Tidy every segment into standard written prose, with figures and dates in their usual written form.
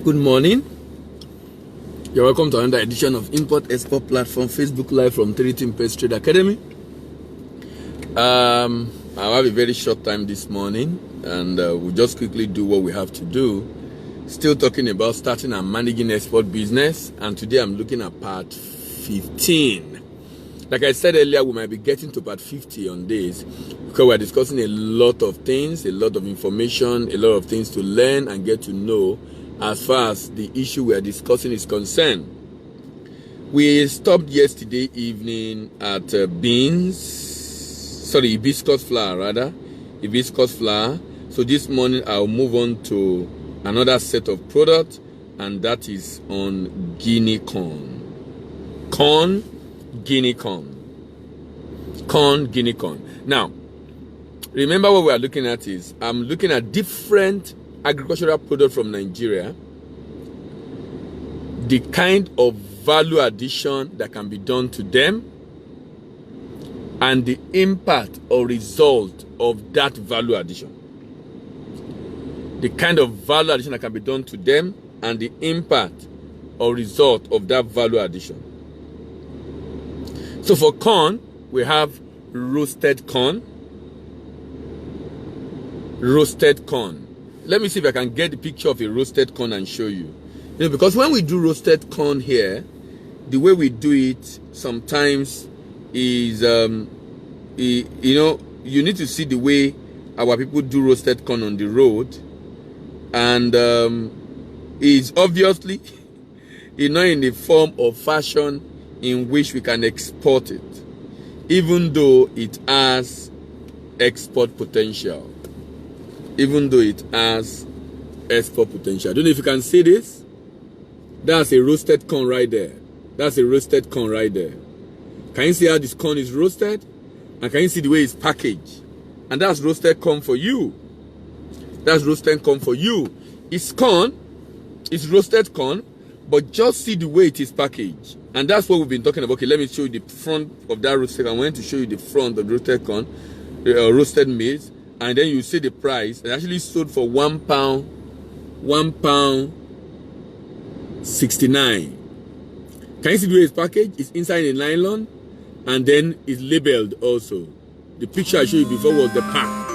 Good morning. You're welcome to another edition of Import Export Platform Facebook Live from 3Team Pest Trade Academy. I have a very short time this morning, and we'll just quickly do what we have to do. Still talking about starting and managing export business, and today I'm looking at part 15. Like I said earlier, we might be getting to part 50 on this because we're discussing a lot of things, a lot of information, a lot of things to learn and get to know as far as the issue we are discussing is concerned. We stopped yesterday evening at hibiscus flower. So this morning I'll move on to another set of products, and that is on guinea corn. Guinea corn. Now, remember what we are looking at is, I'm looking at different agricultural products from Nigeria, the kind of value addition that can be done to them, and the impact or result of that value addition. The kind of value addition that can be done to them and the impact or result of that value addition. So for corn, we have roasted corn. Let me see if I can get the picture of a roasted corn and show you. Because when we do roasted corn here, the way we do it sometimes is, you need to see the way our people do roasted corn on the road, and is obviously in the form or fashion in which we can export it, even though it has export potential. I don't know if you can see this. That's a roasted corn right there. Can you see how this corn is roasted? And can you see the way it's packaged? And that's roasted corn for you. It's corn, it's roasted corn, but just see the way it is packaged. And that's what we've been talking about. Okay, let me show you the front of that roasted corn. I'm going to show you the front of the roasted corn, roasted maize, and then you see the price. It actually sold for £1.69. Can you see the way it's packaged? It's inside a nylon, and then it's labeled also. The picture I showed you before was the back.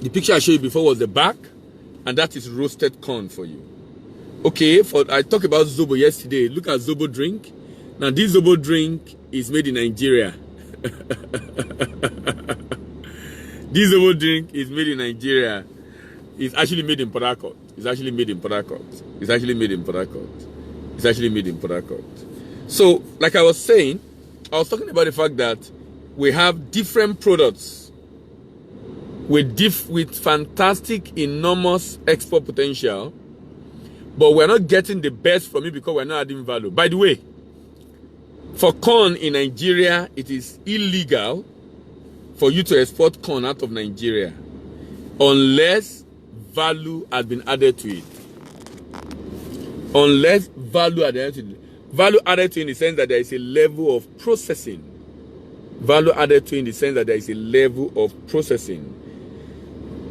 The picture I showed you before was the back, and that is roasted corn for you. Okay, I talked about Zobo yesterday. Look at Zobo drink. Now this Zobo drink is made in Nigeria. This Zobo drink is made in Nigeria. It's actually made in Port Harcourt. So, like I was saying, I was talking about the fact that we have different products with fantastic, enormous export potential, but we're not getting the best from it because we're not adding value. By the way, for corn in Nigeria, it is illegal for you to export corn out of Nigeria unless value has been added to it. Value added to it in the sense that there is a level of processing.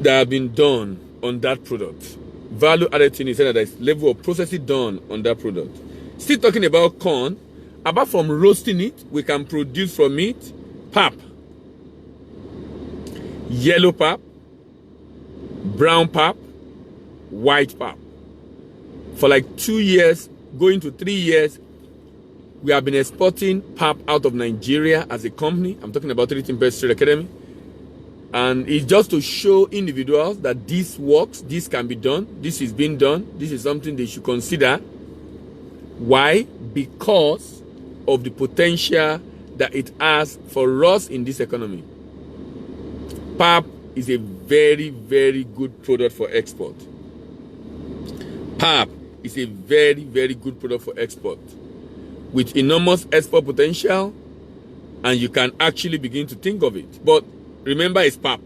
That have been done on that product. Value added to it in the sense that there is level of processing done on that product. Still talking about corn, apart from roasting it, we can produce from it pap, yellow pap, brown pap, white pap. For like 2 years, going to 3 years, we have been exporting pap out of Nigeria as a company. I'm talking about 3Team Pest Trade Academy. And it's just to show individuals that this works, this can be done, this is being done, this is something they should consider. Why? Because of the potential that it has for us in this economy. Pap is a very, very good product for export. With enormous export potential, and you can actually begin to think of it. But remember, it's pap.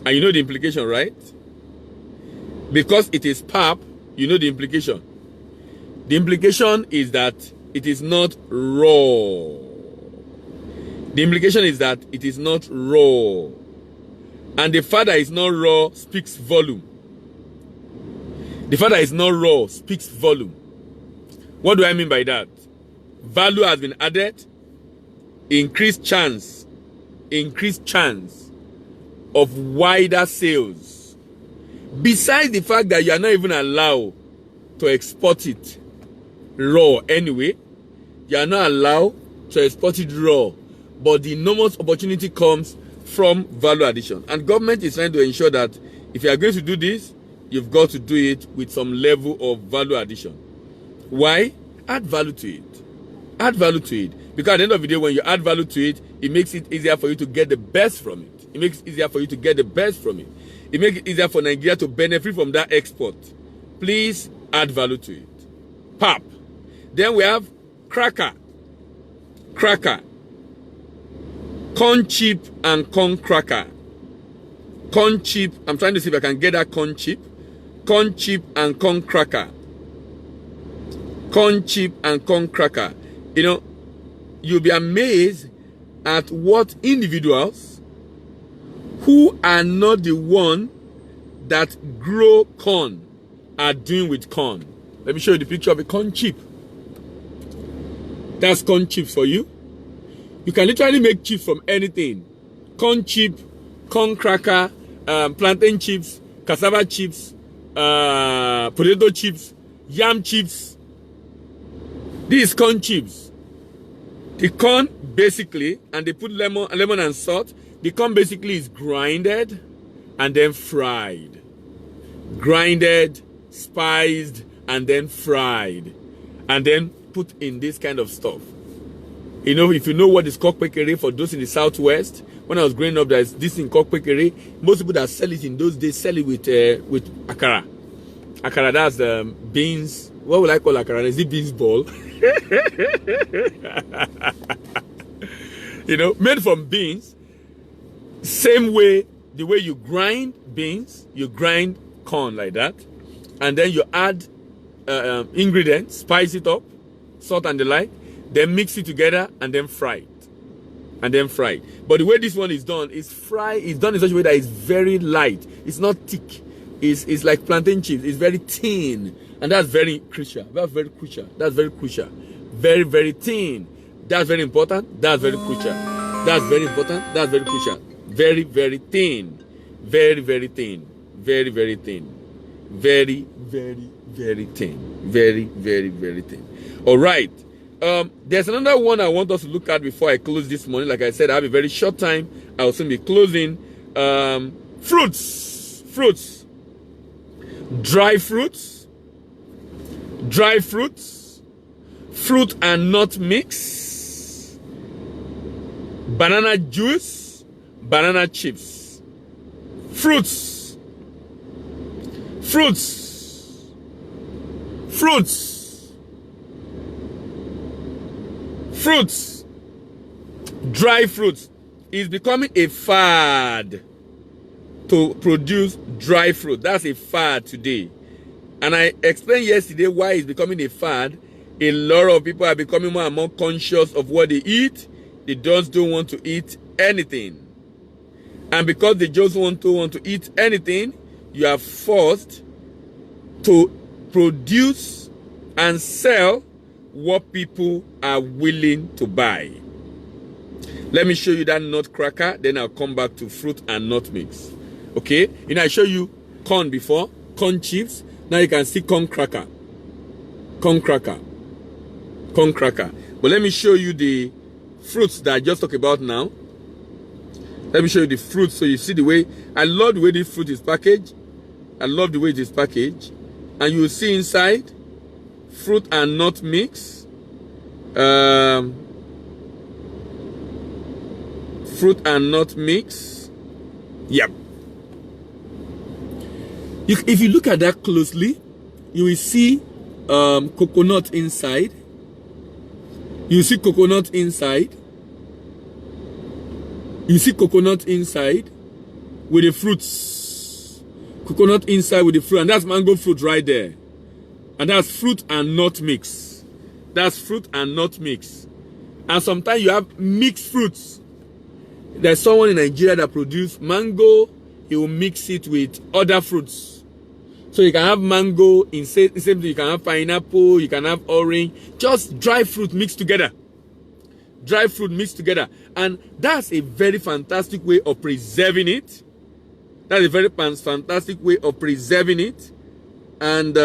And you know the implication, right? Because it is pap, you know the implication. The implication is that it is not raw. And the fact that it's not raw speaks volume. The fact that it's not raw speaks volume. What do I mean by that? Value has been added, increased chance of wider sales. Besides the fact that you are not even allowed to export it raw anyway, you are not allowed to export it raw, but the enormous opportunity comes from value addition. And government is trying to ensure that if you are going to do this, you've got to do it with some level of value addition. Why? Add value to it. Add value to it. Because at the end of the day, when you add value to it, it makes it easier for you to get the best from it. It makes it easier for you to get the best from it. It makes it easier for Nigeria to benefit from that export. Please add value to it. Pap. Then we have cracker. Cracker. Corn chip and corn cracker. Corn chip. I'm trying to see if I can get that corn chip. Corn chip and corn cracker. Corn chip and corn cracker. You know, you'll be amazed at what individuals who are not the one that grow corn are doing with corn. Let me show you the picture of a corn chip. That's corn chips for you. You can literally make chips from anything. Corn chip, corn cracker, plantain chips, cassava chips, potato chips, yam chips. These corn chips. The corn basically, and they put lemon and salt. The corn basically is grinded and then fried. Grinded, spiced, and then fried. And then put in this kind of stuff. You know, if you know what is kokpekere, for those in the southwest, when I was growing up, there's this in kokpekere. Most people that sell it in those days sell it with akara. Akara, that's beans. What would I call akara? Is it beans ball? You know, made from beans. Same way, the way you grind beans, you grind corn like that, and then you add ingredients, spice it up, salt and the like, then mix it together and then fry it. And then fry it. But the way this one is done is done in such a way that it's very light. It's not thick. It's like plantain chips. It's very thin. And that's very crucial. That's very crucial. That's very crucial. Very, very thin. That's very important. That's very crucial. That's very important. That's very crucial. Very, very thin. Very, very thin. Very, very thin. Very, very, very thin. Very, very, very thin. All right. There's another one I want us to look at before I close this morning. Like I said, I have a very short time. I will soon be closing. Fruits. Fruits. Dry fruits. Dry fruits. Fruit and nut mix. Banana juice. Banana chips. Fruits. Fruits. Fruits. Fruits. Dry fruits is becoming a fad to produce dry fruit. That's a fad today. And I explained yesterday why it's becoming a fad. A lot of people are becoming more and more conscious of what they eat. They just don't want to eat anything. And because they just want to eat anything, you are forced to produce and sell what people are willing to buy. Let me show you that nut cracker, then I'll come back to fruit and nut mix. Okay? You know, I showed you corn before, corn chips. Now you can see corn cracker. Corn cracker. Corn cracker. But let me show you the fruits that I just talked about now. Let me show you the fruits so you see the way. I love the way this fruit is packaged. I love the way it is packaged. And you will see inside fruit and nut mix. Fruit and nut mix. Yep. If you look at that closely, you will see coconut inside. You see coconut inside. You see coconut inside with the fruits. Coconut inside with the fruit. And that's mango fruit right there. And that's fruit and nut mix. That's fruit and nut mix. And sometimes you have mixed fruits. There's someone in Nigeria that produces mango. He will mix it with other fruits. So you can have mango, in same thing, you can have pineapple, you can have orange, just dry fruit mixed together. Dry fruit mixed together. And that's a very fantastic way of preserving it. That's a very fantastic way of preserving it. And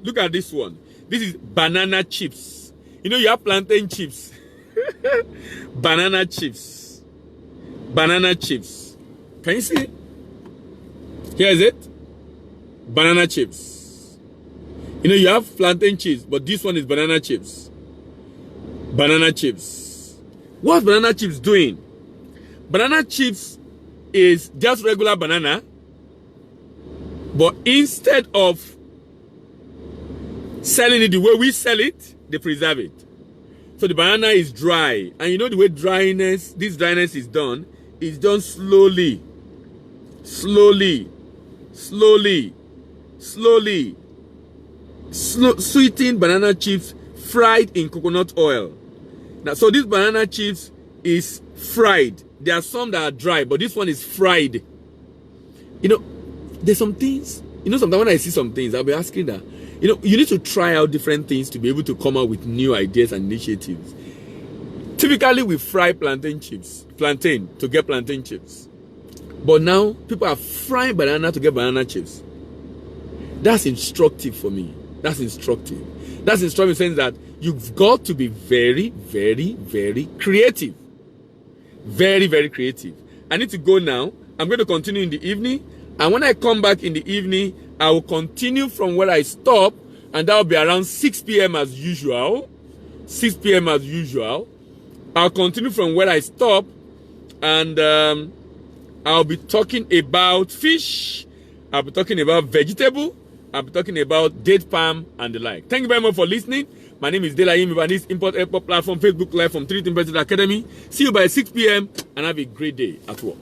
look at this one. This is banana chips. You know, you have plantain chips. Banana chips. Banana chips. Can you see? Here is it. Banana chips. You know, you have plantain chips, but this one is banana chips. Banana chips. What's banana chips doing? Banana chips is just regular banana, but instead of selling it the way we sell it, they preserve it. So the banana is dry, and you know the way this dryness is done slowly, sweetened banana chips fried in coconut oil. Now, so this banana chips is fried. There are some that are dry, but this one is fried. You know, there's some things, you know, sometimes when I see some things, I'll be asking that, you know, you need to try out different things to be able to come out with new ideas and initiatives. Typically, we fry plantain to get plantain chips. But now, people are frying banana to get banana chips. That's instructive for me. That's instructive. That's instructive in the sense that you've got to be very, very, very creative. Very, very creative. I need to go now. I'm going to continue in the evening. And when I come back in the evening, I will continue from where I stop. And that will be around 6 p.m. as usual. 6 p.m. as usual. I'll continue from where I stop. And I'll be talking about fish. I'll be talking about vegetable. I'll be talking about date palm and the like. Thank you very much for listening. My name is Delayim on this Import Export platform, Facebook Live from 3T Academy. See you by 6 p.m. and have a great day at work.